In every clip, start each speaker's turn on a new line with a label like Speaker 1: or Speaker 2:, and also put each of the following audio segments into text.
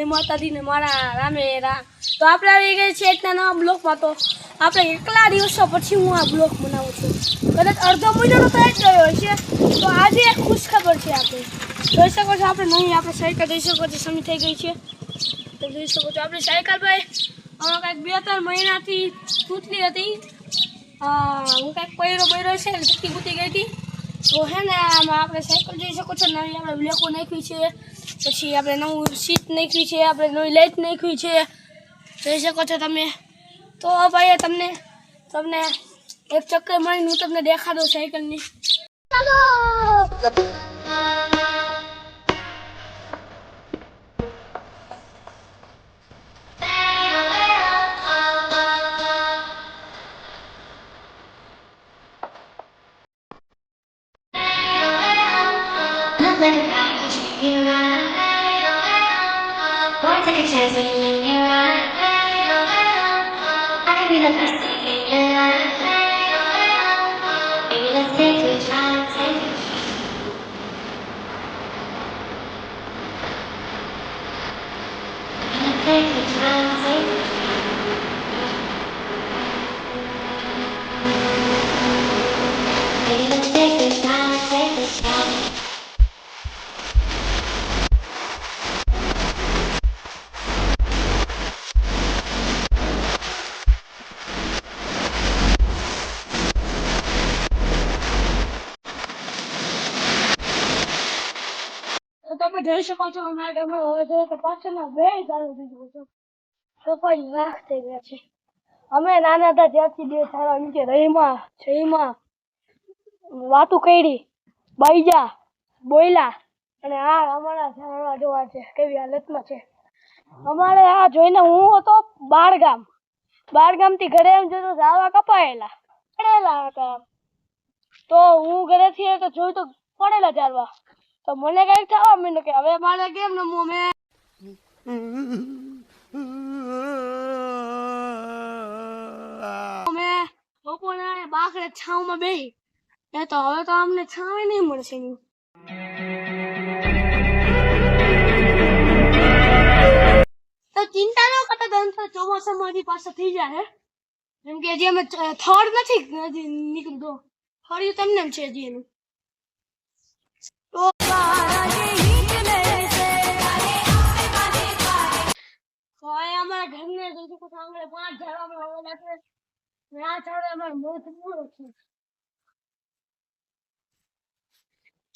Speaker 1: જય માતાજી ને મારા રામે રામ। તો આપણે આવી ગઈ છે એટલા નવા બ્લોગમાં। તો આપણે કેટલા દિવસો પછી હું આ બ્લોગ બનાવું છું, કદાચ અડધો મહિનાનો થઈ જ ગયો હશે। તો આજે એક ખુશ ખબર છે, આપણે જોઈ શકો છો, આપણે નહીં આપણે સાયકલ જોઈ શકો છો, સમી થઈ ગઈ છે। તો જોઈ શકો છો આપણી સાયકલ ભાઈ કંઈક 2-3 મહિનાથી તૂટલી હતી। હું કંઈક બૈરો છે ને તૂટી ફૂટી ગઈ હતી। તો હે ને આમાં આપણે સાયકલ જોઈ શકો છો, નવી આપણે બ્લેકો નાખી છે, પછી આપણે નવું સીટ નાખી છે, આપણે નવી લાઇટ નાખી છે, જોઈ શકો છો તમે। તો ભાઈ તમને એક ચક્કર મારીને હું તમને દેખા દઉં સાયકલની।
Speaker 2: Take a chance when you're in your eyes. I can be the best thing in your life. Baby, let's take a drive, take a drive. Let's take a drive, take a drive. Baby, let's take a drive, take a drive.
Speaker 1: તો તમે જોઈ શકો છો અમારા ગામમાં હવે જોઈએ તો પાછળના બે ઝાડો જોઈ શકો છો, સફાઈ રાખ થઈ ગયા છે। અમે નાના હતા ત્યારથી બે ઝાડા નીચે રહીમાં જઈમાં વાતું કરી, બાઈજા બોયલા, અને આ અમારા ઝાડવા જોવા છે કેવી હાલતમાં છે। અમારે આ જોઈને હું હતો બારગામથી ઘરે એમ જોતો ઝાડવા કપાયેલા પડેલા હતા। તો હું ઘરેથી તો જોયું તો પડેલા ઝાડવા, તો મને કઈક થવા માંડ્યું કે હવે મારે કેમ રમવું। અમે બપોરે બાકડે છાવમાં બેહી તો હવે તો અમને છાવે નહીં મળશે નહીં। તો ચિંતા ન કરતા તો ચોમાસામાં હજી પાછા થઈ જાય, જેમ કે હજી અમે થડ નથી નીકળતો, ફળ્યું તમને એમ છે હજી એનું। તો અમારા ઘરને જોઈ શકો છો, આંગણે 5 ઝાડવામાં આવેલા છે, આ ઝાડ અમારે મોઢ પૂરો છે,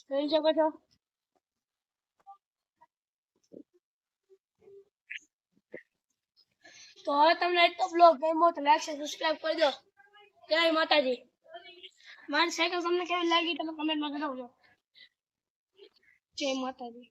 Speaker 1: જોઈ શકો છો। તો હવે તમને એક તો બ્લોગ ગમ્યો તો લાઈક સબસ્ક્રાઇબ કરી દો। જય માતાજી। મારી સાયકલ તમને કેવી લાગી તમે કમેન્ટમાં જણાવજો। જય માતાજી।